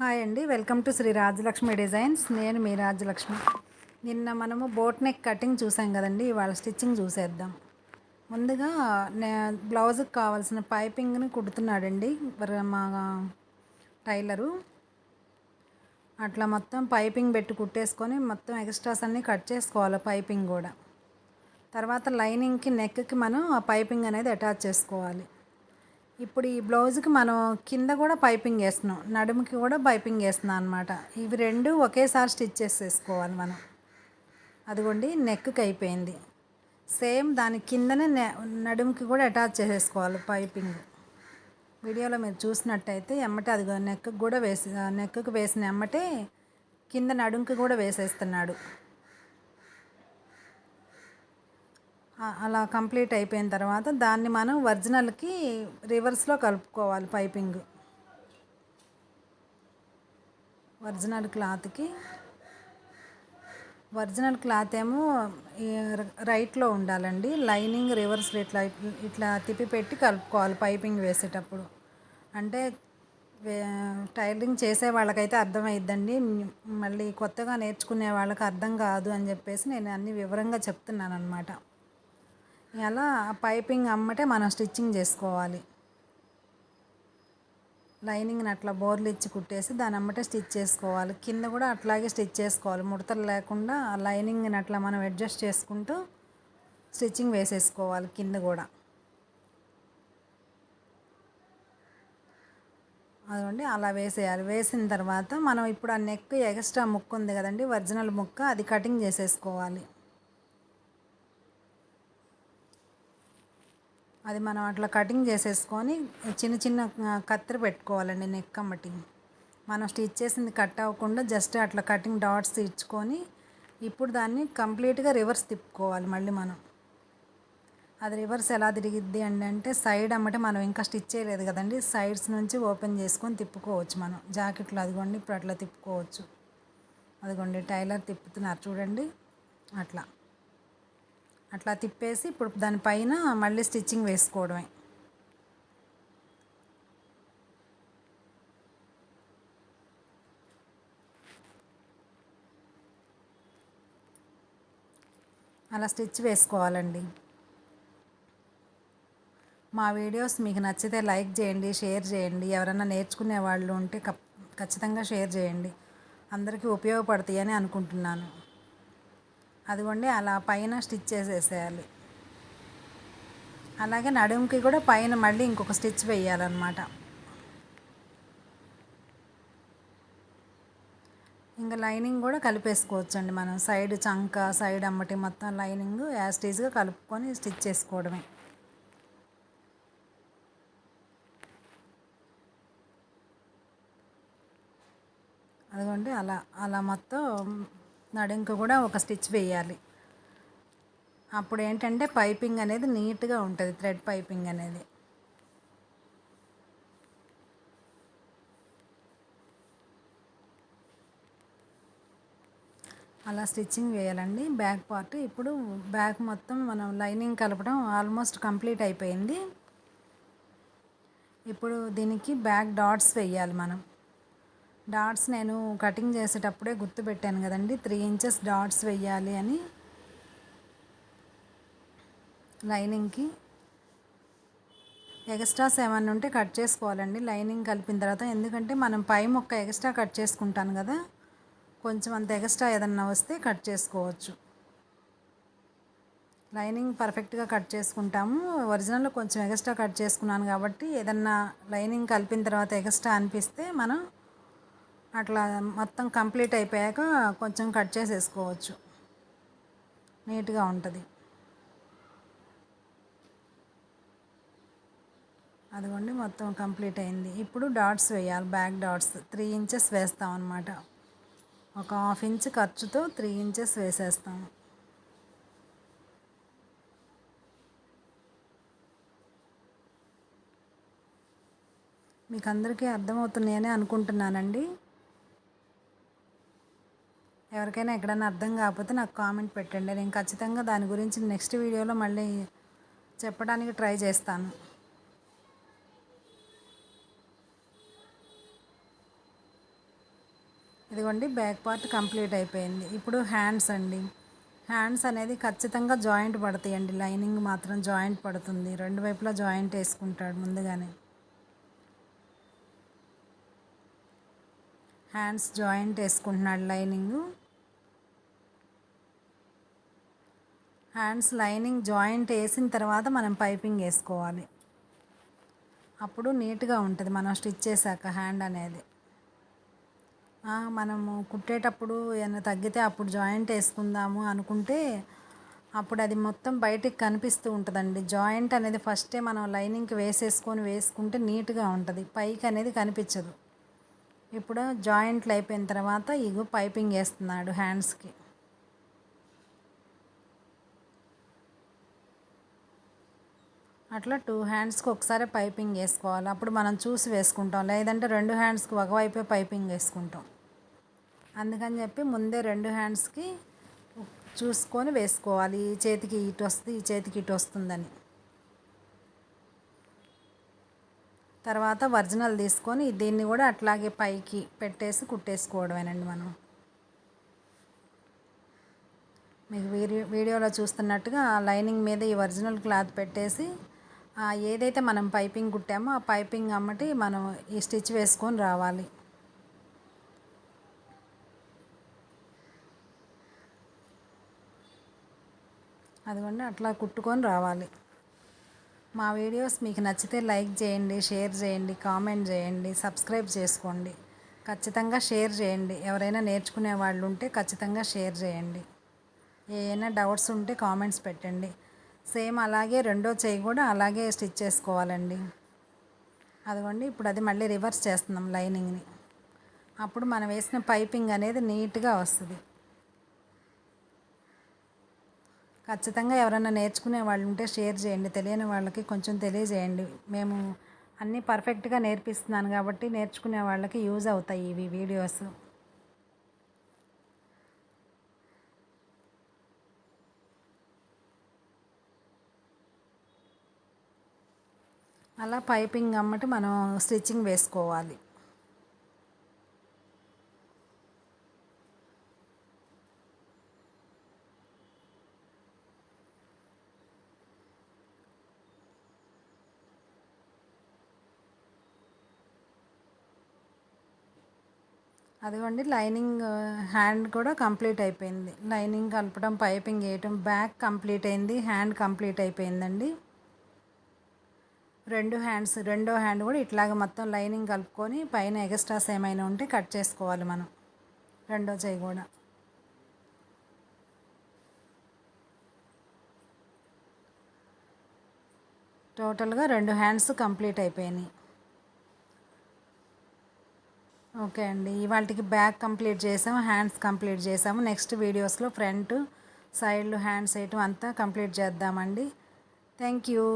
Hi అండి, welcome to Shri Rajalakshmi designs. నేను మీ రాజలక్ష్మి. నిన్న మనము బోట్ నెక్ కటింగ్ చూసాం కదండి. ఇవాళ స్టిచ్చింగ్ చూసేద్దాం. ముందుగా బ్లౌజ్కి కావాల్సిన పైపింగ్ని కుడుతున్నాడండి మా టైలరు. అట్లా మొత్తం పైపింగ్ పెట్టి కుట్టేసుకొని మొత్తం ఎక్స్ట్రాస్ అన్నీ కట్ చేసుకోవాలి. పైపింగ్ కూడా తర్వాత లైనింగ్కి నెక్కి మనం ఆ పైపింగ్ అనేది అటాచ్ చేసుకోవాలి. ఇప్పుడు ఈ బ్లౌజ్కి మనం కింద కూడా పైపింగ్ వేస్తున్నాం, నడుముకి కూడా పైపింగ్ వేస్తున్నాం అనమాట. ఇవి రెండు ఒకేసారి స్టిచ్ చేసేసుకోవాలి మనం. అదిగోండి, నెక్కి అయిపోయింది. సేమ్ దాని కిందనే నడుముకి కూడా అటాచ్ చేసేసుకోవాలి పైపింగ్. వీడియోలో మీరు చూసినట్టయితే ఎమ్మటే అదిగో నెక్కి కూడా నెక్కి వేసిన ఎమ్మటే కింద నడుముకి కూడా వేసేస్తున్నాడు. అలా కంప్లీట్ అయిపోయిన తర్వాత దాన్ని మనం ఒరిజినల్కి రివర్స్లో కలుపుకోవాలి. పైపింగ్ ఒరిజినల్ క్లాత్ ఏమో రైట్లో ఉండాలండి. లైనింగ్ రివర్స్ ఇట్లా ఇట్లా తిప్పి పెట్టి కలుపుకోవాలి పైపింగ్ వేసేటప్పుడు. అంటే టైలరింగ్ చేసే వాళ్ళకైతే అర్థమైద్దండి, మళ్ళీ కొత్తగా నేర్చుకునే వాళ్ళకి అర్థం కాదు అని చెప్పేసి నేను అన్ని వివరంగా చెప్తున్నాను అనమాట. అలా పైపింగ్ అమ్మటే మనం స్టిచ్చింగ్ చేసుకోవాలి. లైనింగ్ని అట్లా బోర్లు ఇచ్చి కుట్టేసి దాని అమ్మటే స్టిచ్ చేసుకోవాలి. కింద కూడా అట్లాగే స్టిచ్ చేసుకోవాలి, ముడతలు లేకుండా. ఆ లైనింగ్ని అట్లా మనం అడ్జస్ట్ చేసుకుంటూ స్టిచ్చింగ్ వేసేసుకోవాలి కింద కూడా. అదండి, అలా వేసేయాలి. వేసిన తర్వాత మనం ఇప్పుడు ఆ నెక్ ఎక్స్ట్రా ముక్క ఉంది కదండి, ఒరిజినల్ ముక్క, అది కటింగ్ చేసేసుకోవాలి. అది మనం అట్లా కటింగ్ చేసేసుకొని చిన్న చిన్న కత్తెర పెట్టుకోవాలండి నెక్ అమ్మటి. మనం స్టిచ్ చేసింది కట్ అవ్వకుండా జస్ట్ అట్లా కటింగ్ డాట్స్ ఇచ్చుకొని ఇప్పుడు దాన్ని కంప్లీట్గా రివర్స్ తిప్పుకోవాలి మళ్ళీ మనం. అది రివర్స్ ఎలా తిరిగిద్ది అంటే సైడ్ అమ్మటే మనం ఇంకా స్టిచ్ చేయలేదు కదండి, సైడ్స్ నుంచి ఓపెన్ చేసుకొని తిప్పుకోవచ్చు మనం. జాకెట్లో అదిగోండి ఇప్పుడు అట్లా తిప్పుకోవచ్చు. అదిగోండి టైలర్ తిప్పుతున్నారు చూడండి. అట్లా తిప్పేసి ఇప్పుడు దానిపైన మళ్ళీ స్టిచ్చింగ్ వేసుకోవడమే. అలా స్టిచ్ వేసుకోవాలండి. మా వీడియోస్ మీకు నచ్చితే లైక్ చేయండి, షేర్ చేయండి. ఎవరైనా నేర్చుకునే వాళ్ళు ఉంటే ఖచ్చితంగా షేర్ చేయండి. అందరికీ ఉపయోగపడతాయి అని అనుకుంటున్నాను. అదిగోండి అలా పైన స్టిచ్ చేసేసేయాలి. అలాగే నడుముకి కూడా పైన మళ్ళీ ఇంకొక స్టిచ్ వేయాలన్నమాట. ఇంకా లైనింగ్ కూడా కలిపేసుకోవచ్చండి మనం. సైడ్ చంక, సైడ్ అమ్మటి మొత్తం లైనింగ్ యాస్టీజ్గా కలుపుకొని స్టిచ్ చేసుకోవడమే. అదిగోండి అలా అలా మొత్తం నడుంకి కూడా ఒక స్టిచ్ వేయాలి. అప్పుడు ఏంటంటే పైపింగ్ అనేది నీట్గా ఉంటుంది, థ్రెడ్ పైపింగ్ అనేది. అలా స్టిచ్చింగ్ వేయాలండి. బ్యాక్ పార్ట్ ఇప్పుడు బ్యాక్ మొత్తం మనం లైనింగ్ కలపడం ఆల్మోస్ట్ కంప్లీట్ అయిపోయింది. ఇప్పుడు దీనికి బ్యాక్ డాట్స్ వేయాలి మనం. డాట్స్ నేను కటింగ్ చేసేటప్పుడే గుర్తుపెట్టాను కదండి, 3 ఇంచెస్ డాట్స్ వేయాలి అని. లైనింగ్కి ఎక్స్ట్రాస్ ఏమన్నా ఉంటే కట్ చేసుకోవాలండి లైనింగ్ కలిపిన తర్వాత. ఎందుకంటే మనం పై ముక్క ఎక్స్ట్రా కట్ చేసుకుంటాను కదా, కొంచెం అంత ఎక్స్ట్రా ఏదన్నా వస్తే కట్ చేసుకోవచ్చు. లైనింగ్ పర్ఫెక్ట్గా కట్ చేసుకుంటాము. ఒరిజినల్లో కొంచెం ఎక్స్ట్రా కట్ చేసుకున్నాను కాబట్టి ఏదన్నా లైనింగ్ కలిపిన తర్వాత ఎక్స్ట్రా అనిపిస్తే మనం అట్లా మొత్తం కంప్లీట్ అయిపోయాక కొంచెం కట్ చేసేసుకోవచ్చు, నీట్గా ఉంటుంది. అదిగోండి మొత్తం కంప్లీట్ అయింది. ఇప్పుడు డాట్స్ వేయాలి. బ్యాక్ డాట్స్ 3 ఇంచెస్ వేస్తాం అన్నమాట. ఒక 1/2 ఇంచ్ ఖర్చుతో 3 ఇంచెస్ వేసేస్తాము. మీకు అందరికీ అర్థమవుతున్నాయని అనుకుంటున్నానండి. ఎవరికైనా ఎక్కడైనా అర్థం కాకపోతే నాకు కామెంట్ పెట్టండి, నేను ఖచ్చితంగా దాని గురించి నెక్స్ట్ వీడియోలో మళ్ళీ చెప్పడానికి ట్రై చేస్తాను. ఇదిగోండి బ్యాక్ పార్ట్ కంప్లీట్ అయిపోయింది. ఇప్పుడు హ్యాండ్స్ అండి. హ్యాండ్స్ అనేది ఖచ్చితంగా జాయింట్ పడతాయండి. లైనింగ్ మాత్రం జాయింట్ పడుతుంది. రెండు వైపులా జాయింట్ వేసుకుంటాడు ముందుగానే. హ్యాండ్స్ జాయింట్ వేసుకుంటున్నాడు లైనింగు. హ్యాండ్స్ లైనింగ్ జాయింట్ వేసిన తర్వాత మనం పైపింగ్ వేసుకోవాలి. అప్పుడు నీట్గా ఉంటుంది మనం స్టిచ్ చేశాక హ్యాండ్ అనేది. మనము కుట్టేటప్పుడు ఏమైనా తగ్గితే అప్పుడు జాయింట్ వేసుకుందాము అనుకుంటే అప్పుడు అది మొత్తం బయటికి కనిపిస్తూ ఉంటుందండి. జాయింట్ అనేది ఫస్టే మనం లైనింగ్కి వేసుకుంటే నీట్గా ఉంటుంది, పైకి అనేది కనిపించదు. ఇప్పుడు జాయింట్లు అయిపోయిన తర్వాత ఇగో పైపింగ్ వేస్తున్నాడు హ్యాండ్స్కి. అట్లా 2 హ్యాండ్స్కి ఒకసారి పైపింగ్ వేసుకోవాలి. అప్పుడు మనం చూసి వేసుకుంటాం, లేదంటే 2 హ్యాండ్స్కి ఒకవైపే పైపింగ్ వేసుకుంటాం. అందుకని చెప్పి ముందే 2 హ్యాండ్స్కి చూసుకొని వేసుకోవాలి. ఈ చేతికి ఇటు వస్తుంది, ఈ చేతికి ఇటు వస్తుందని. తర్వాత ఒరిజినల్ తీసుకొని దీన్ని కూడా అట్లాగే పైకి పెట్టేసి కుట్టేసుకోవడమేనండి మనం. మీకు వీడియోలో చూస్తున్నట్టుగా లైనింగ్ మీద ఈ ఒరిజినల్ క్లాత్ పెట్టేసి ఏదైతే మనం పైపింగ్ కుట్టామో ఆ పైపింగ్ అమ్మటి మనం ఈ స్టిచ్ వేసుకొని రావాలి. అదిగోండి అట్లా కుట్టుకొని రావాలి. మా వీడియోస్ మీకు నచ్చితే లైక్ చేయండి, షేర్ చేయండి, కామెంట్ చేయండి, సబ్స్క్రైబ్ చేసుకోండి. ఖచ్చితంగా షేర్ చేయండి. ఎవరైనా నేర్చుకునే వాళ్ళు ఉంటే ఖచ్చితంగా షేర్ చేయండి. ఏమైనా డౌట్స్ ఉంటే కామెంట్స్ పెట్టండి. సేమ్ అలాగే రెండో చెయ్యి కూడా అలాగే స్టిచ్ చేసుకోవాలండి. అదిగోండి ఇప్పుడు అది మళ్ళీ రివర్స్ చేస్తున్నాం లైనింగ్ని. అప్పుడు మనం వేసిన పైపింగ్ అనేది నీట్గా వస్తుంది. ఖచ్చితంగా ఎవరైనా నేర్చుకునే వాళ్ళు ఉంటే షేర్ చేయండి. తెలియని వాళ్ళకి కొంచెం తెలియజేయండి. మేము అన్నీ పర్ఫెక్ట్గా నేర్పిస్తున్నాను కాబట్టి నేర్చుకునే వాళ్ళకి యూజ్ అవుతాయి ఇవి వీడియోస్. అలా పైపింగ్ అమ్మటి మనం స్టిచ్చింగ్ వేసుకోవాలి. అదిగోండి లైనింగ్ హ్యాండ్ కూడా కంప్లీట్ అయిపోయింది. లైనింగ్ కలపడం, పైపింగ్ వేయటం, బ్యాక్ కంప్లీట్ అయింది, హ్యాండ్ కంప్లీట్ అయిపోయిందండి. రెండో హ్యాండ్ కూడా ఇట్లాగ మొత్తం లైనింగ్ కలుపుకొని పైన ఎక్స్ట్రాస్ ఏమైనా ఉంటే కట్ చేసుకోవాలి మనం. రెండో చెయ్యి కూడా టోటల్గా 2 హ్యాండ్స్ కంప్లీట్ అయిపోయినాయి. ఓకే అండి, ఇవాళకి బ్యాక్ కంప్లీట్ చేసాము, హ్యాండ్స్ కంప్లీట్ చేసాము. నెక్స్ట్ వీడియోస్లో ఫ్రంట్, సైడ్లు హ్యాండ్స్ వేయటం అంతా కంప్లీట్ చేద్దామండి. Thank you.